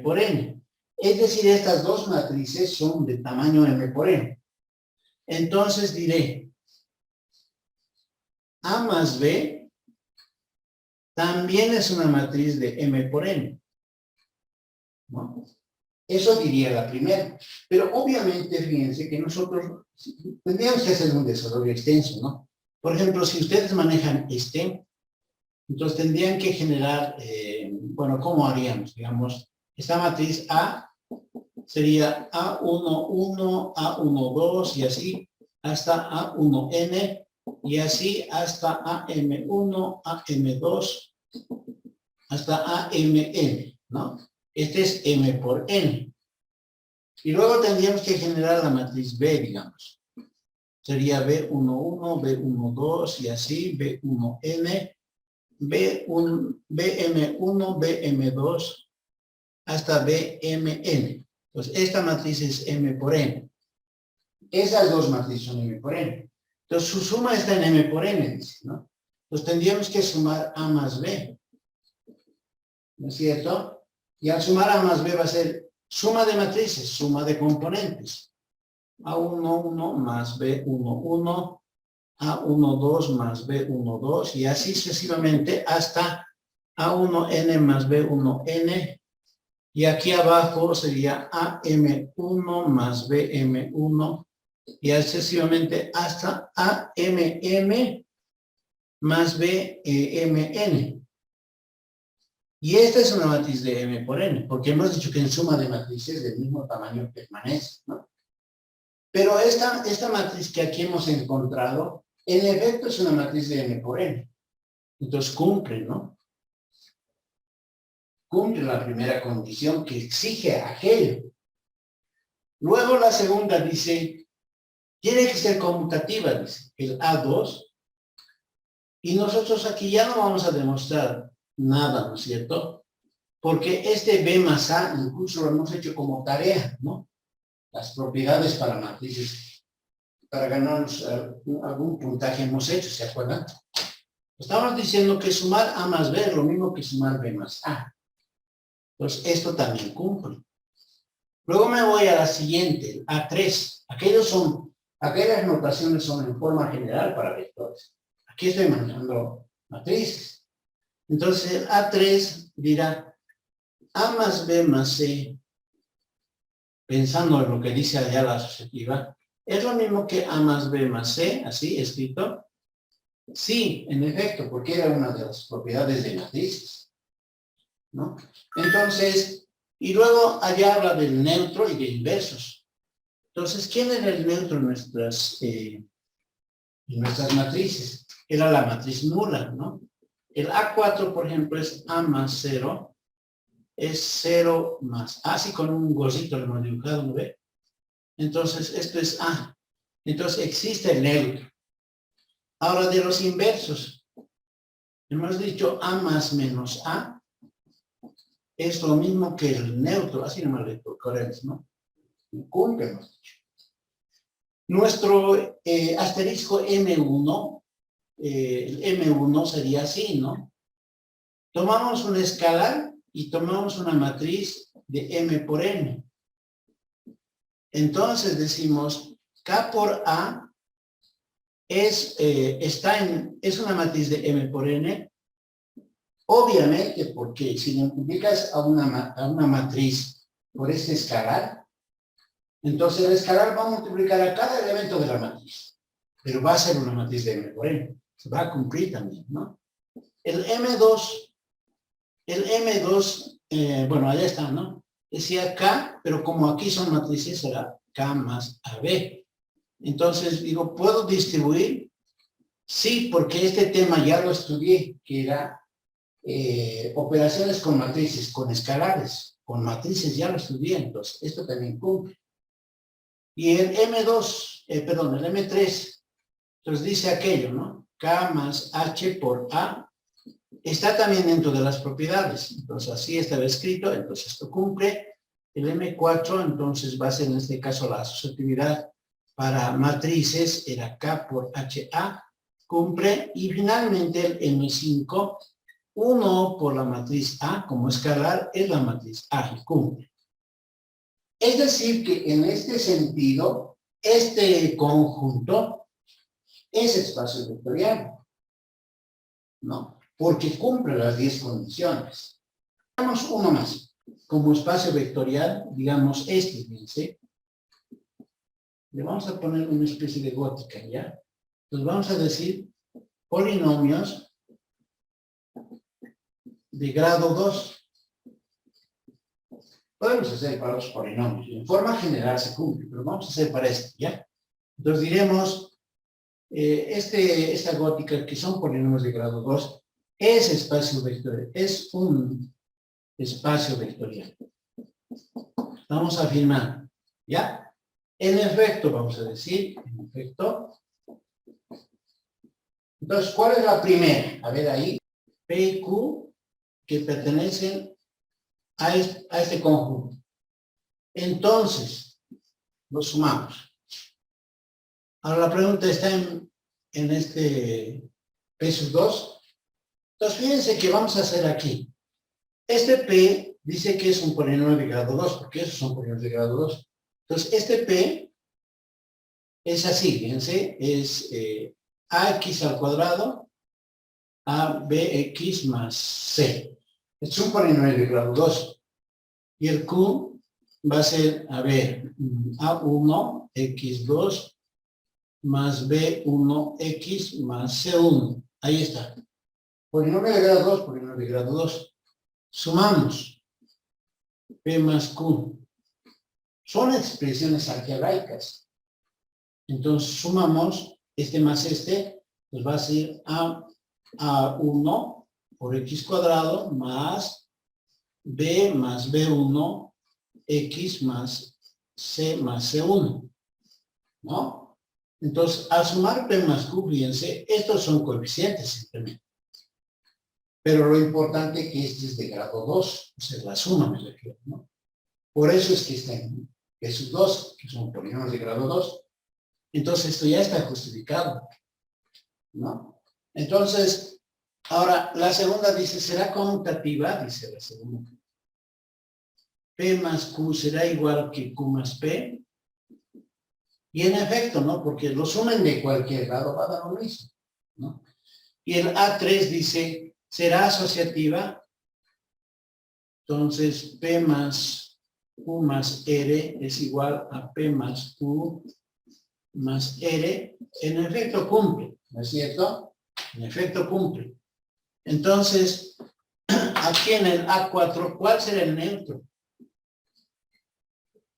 por N. Es decir, estas dos matrices son de tamaño M por N. Entonces diré, A más B también es una matriz de M por N, ¿no? Eso diría la primera. Pero obviamente, fíjense que nosotros tendríamos que hacer un desarrollo extenso, ¿no? Por ejemplo, si ustedes manejan entonces tendrían que generar, bueno, ¿cómo haríamos? Digamos, esta matriz A sería A11, A12 y así hasta A1N y así hasta AM1, AM2, hasta AMN, ¿no? Este es M por N. Y luego tendríamos que generar la matriz B, digamos. Sería B11, B12 y así, B1N, BM1, BM2, hasta BMN. Entonces, esta matriz es M por N. Esas dos matrices son M por N. Entonces, su suma está en M por N, dice, ¿no? Entonces, tendríamos que sumar A más B. ¿No es cierto? Y al sumar A más B va a ser suma de matrices, suma de componentes. A11 más B11, A12 más B12 y así sucesivamente hasta A1N más B1N. Y aquí abajo sería AM1 más BM1 y sucesivamente hasta AMM más BMN. Y esta es una matriz de M por N, porque hemos dicho que en suma de matrices del mismo tamaño permanece, ¿no? Pero esta matriz que aquí hemos encontrado, en efecto es una matriz de M por N. Entonces cumple, ¿no? Cumple la primera condición que exige aquello. Luego la segunda dice, tiene que ser conmutativa, dice, el A2. Y nosotros aquí ya no vamos a demostrar nada, ¿no es cierto? Porque este B más A incluso lo hemos hecho como tarea, ¿no? Las propiedades para matrices, para ganarnos algún puntaje hemos hecho, ¿se acuerdan? Estamos diciendo que sumar A más B es lo mismo que sumar B más A. Entonces, esto también cumple. Luego me voy a la siguiente, A3. Aquellas notaciones son en forma general para vectores. Aquí estoy manejando matrices. Entonces, el A3 dirá A más B más C, pensando en lo que dice allá la asociativa, ¿es lo mismo que A más B más C, así escrito? Sí, en efecto, porque era una de las propiedades de matrices, ¿no? Entonces, y luego allá habla del neutro y de inversos. Entonces, ¿quién era el neutro en nuestras matrices? Era la matriz nula, ¿no? El A4, por ejemplo, es A más 0, es 0 más A, así con un gocito lo hemos dibujado, ¿no ve? Entonces, esto es A. Entonces, existe el neutro. Ahora, de los inversos, hemos dicho A más menos A es lo mismo que el neutro, así nomás le correcto, ¿no? Cumple, hemos dicho. Nuestro asterisco M1, el M1 sería así, ¿no? Tomamos una escalar y tomamos una matriz de M por N. Entonces decimos K por A es una matriz de M por N, obviamente porque si multiplicas a una matriz por este escalar, entonces el escalar va a multiplicar a cada elemento de la matriz, pero va a ser una matriz de M por N, se va a cumplir también, ¿no? El M2, bueno, allá está, ¿no? Decía K, pero como aquí son matrices, será K más AB. Entonces, digo, ¿puedo distribuir? Sí, porque este tema ya lo estudié, que era operaciones con matrices, con escalares, con matrices ya lo estudié, entonces esto también cumple. Y el M2, el M3, entonces dice aquello, ¿no? K más H por A está también dentro de las propiedades, entonces así estaba escrito, entonces esto cumple. El M4, entonces va a ser en este caso la asociatividad para matrices, era K por HA, cumple, y finalmente el M5, 1 por la matriz A como escalar es la matriz A y cumple. Es decir que en este sentido, este conjunto es espacio vectorial, ¿no? Porque cumple las 10 condiciones. Veamos uno más. Como espacio vectorial, digamos fíjense, le vamos a poner una especie de gótica, ¿ya? Entonces vamos a decir polinomios de grado 2. Podemos hacer para los polinomios. En forma general se cumple, pero vamos a hacer para este, ¿ya? Entonces diremos, esta gótica que son polinomios de grado 2 es espacio vectorial, es un espacio vectorial. Vamos a afirmar, ¿ya? En efecto, vamos a decir, en efecto. Entonces, ¿cuál es la primera? A ver ahí, P y Q, que pertenecen a este conjunto. Entonces, lo sumamos. Ahora la pregunta está en este P sub 2. Entonces, fíjense que vamos a hacer aquí. Este P dice que es un polinomio de grado 2, porque esos son polinomios de grado 2. Entonces, este P es así, fíjense, es AX al cuadrado, ABX más C. Es un polinomio de grado 2. Y el Q va a ser, a ver, A1, X2, más B1X más C1. Ahí está. Polinomio de grado 2, polinomio de grado 2. Sumamos. P más Q. Son expresiones algebraicas. Entonces sumamos este más este, pues va a ser A1 por X cuadrado más B1X más C más C1, ¿no? Entonces, al sumar P más Q, fíjense, estos son coeficientes simplemente. Pero lo importante es que este es de grado 2, o sea, la suma me refiero, ¿no? Por eso es que están esos dos, que son polinomios de grado 2. Entonces, esto ya está justificado, ¿no? Entonces, ahora, la segunda dice, ¿será conmutativa? Dice la segunda. P más Q será igual que Q más P. Y en efecto, ¿no? Porque lo sumen de cualquier lado, va a dar lo mismo, ¿no? Y el A3 dice, ¿será asociativa? Entonces, P más Q más R es igual a P más Q más R. En efecto cumple, ¿no es cierto? En efecto cumple. Entonces, aquí en el A4, ¿cuál será el neutro?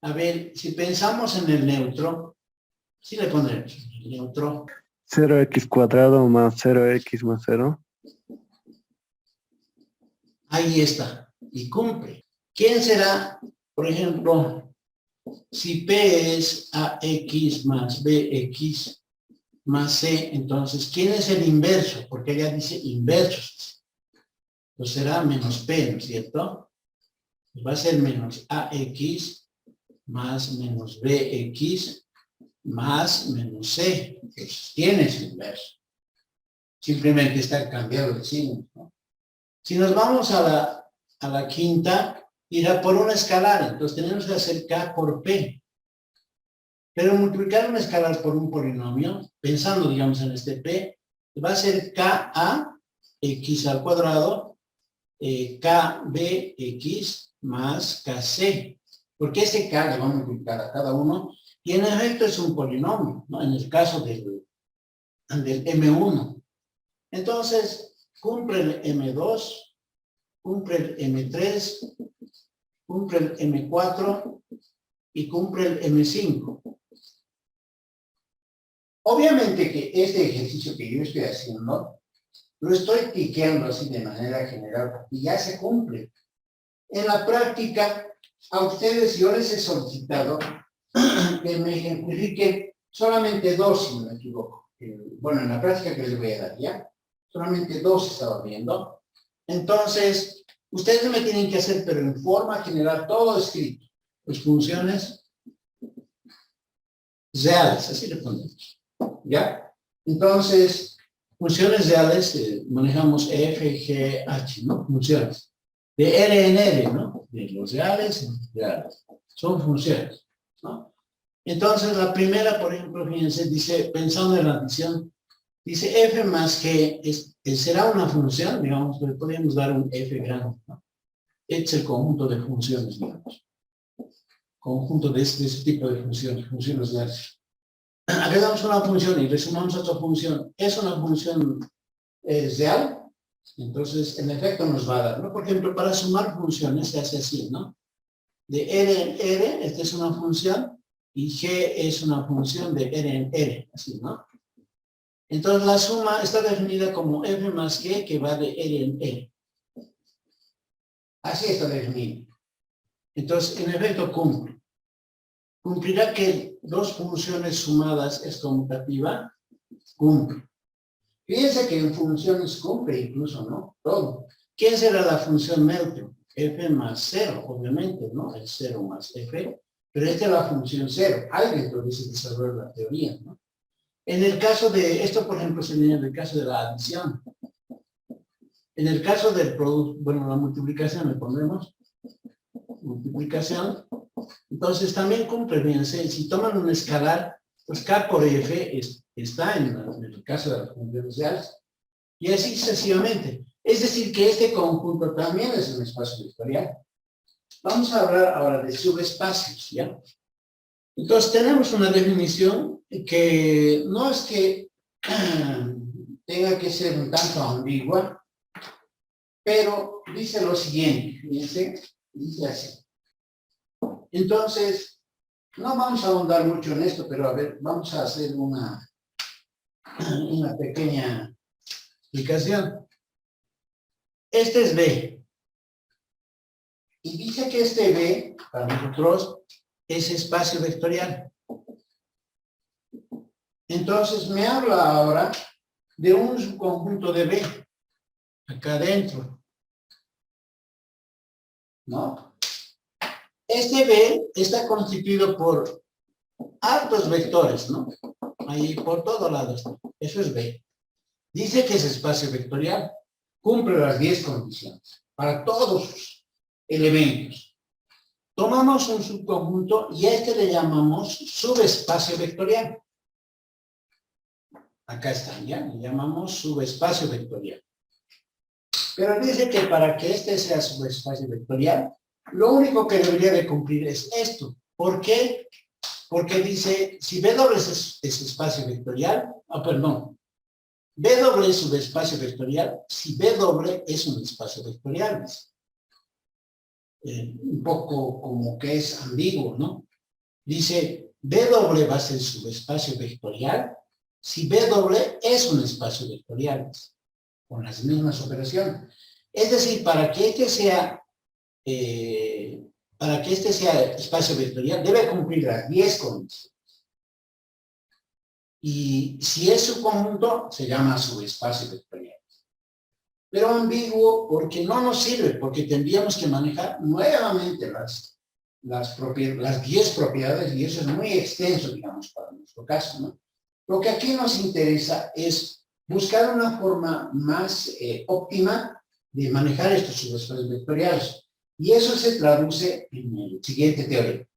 A ver, si pensamos en el neutro, sí le pondremos el neutro. 0x cuadrado más 0x más 0. Ahí está, y cumple. ¿Quién será, por ejemplo, si P es AX más BX más C, entonces, ¿quién es el inverso? Porque ella dice inversos. Pues será menos P, ¿no es cierto? Pues va a ser menos AX más menos BX más menos C. Entonces, tiene su inverso. Simplemente está cambiado el signo, ¿no? Si nos vamos a la quinta, irá por una escalar. Entonces, tenemos que hacer K por P. Pero multiplicar un escalar por un polinomio, pensando, digamos, en este P, va a ser KA X al cuadrado, KBX más KC. Porque ese K le va a multiplicar a cada uno, y en efecto es un polinomio, ¿no? En el caso del M1. Entonces, cumple el M2, cumple el M3, cumple el M4 y cumple el M5. Obviamente que este ejercicio que yo estoy haciendo, lo estoy tiqueando así de manera general, porque ya se cumple. En la práctica, a ustedes yo les he solicitado que me ejemplifiquen solamente dos, si no me equivoco. Bueno, en la práctica que les voy a dar ya, solamente dos estaba viendo. Entonces, ustedes me tienen que hacer, pero en forma general, todo escrito. Pues funciones reales, así le ponemos. ¿Ya? Entonces, funciones reales, manejamos F, G, H, ¿no? Funciones. De R en R, ¿no? De los reales en reales. Son funciones, ¿no? Entonces, la primera, por ejemplo, fíjense, dice, pensando en la adición, dice F más G, será una función, digamos, le podemos dar un F grande, ¿no? Este es el conjunto de funciones, digamos. Conjunto de ese tipo de funciones, funciones reales. Agregamos una función y le sumamos otra función. ¿Es una función real? Entonces, en efecto, nos va a dar, ¿no? Por ejemplo, para sumar funciones se hace así, ¿no? De R en R, esta es una función, y G es una función de R en R, así, ¿no? Entonces, la suma está definida como F más G, que va de R en R. Así está definido. Entonces, en efecto, cumple. ¿Cumplirá que dos funciones sumadas es conmutativa? Cumple. Fíjense que en funciones cumple incluso, ¿no? Todo. ¿Quién será la función neutro? F más 0, obviamente, ¿no? Es 0 más F. Pero esta es la función 0. Hay dentro de ese desarrollo de la teoría, ¿no? En el caso de, esto por ejemplo sería en el caso de la adición. En el caso del producto, bueno, la multiplicación le pondremos. Multiplicación. Entonces también cumple, fíjense, si toman un escalar, pues K por F está en el caso de las funciones reales. Y así sucesivamente. Es decir, que este conjunto también es un espacio vectorial. Vamos a hablar ahora de subespacios, ¿ya? Entonces tenemos una definición que no es que tenga que ser un tanto ambigua, pero dice lo siguiente, fíjense, dice así. Entonces, no vamos a ahondar mucho en esto, pero a ver, vamos a hacer una pequeña explicación. Este es B. Y dice que este B, para nosotros, ese espacio vectorial. Entonces me habla ahora de un subconjunto de B, acá adentro, ¿no? Este B está constituido por hartos vectores, ¿no? Ahí por todos lados. Eso es B. Dice que es espacio vectorial. Cumple las 10 condiciones para todos sus elementos. Tomamos un subconjunto y a este le llamamos subespacio vectorial. Acá están, ya, le llamamos subespacio vectorial. Pero dice que para que este sea subespacio vectorial, lo único que debería de cumplir es esto. ¿Por qué? Porque dice, si W es espacio vectorial, W es subespacio vectorial, si W es un espacio vectorial. Un poco como que es ambiguo, ¿no? Dice, W va a ser subespacio vectorial si W es un espacio vectorial, con las mismas operaciones. Es decir, para que este sea espacio vectorial, debe cumplir las 10 condiciones. Y si es su conjunto, se llama subespacio vectorial. Pero ambiguo porque no nos sirve, porque tendríamos que manejar nuevamente las 10 propiedades, y eso es muy extenso, digamos, para nuestro caso, ¿no? Lo que aquí nos interesa es buscar una forma más óptima de manejar estos subespacios vectoriales. Y eso se traduce en el siguiente teorema.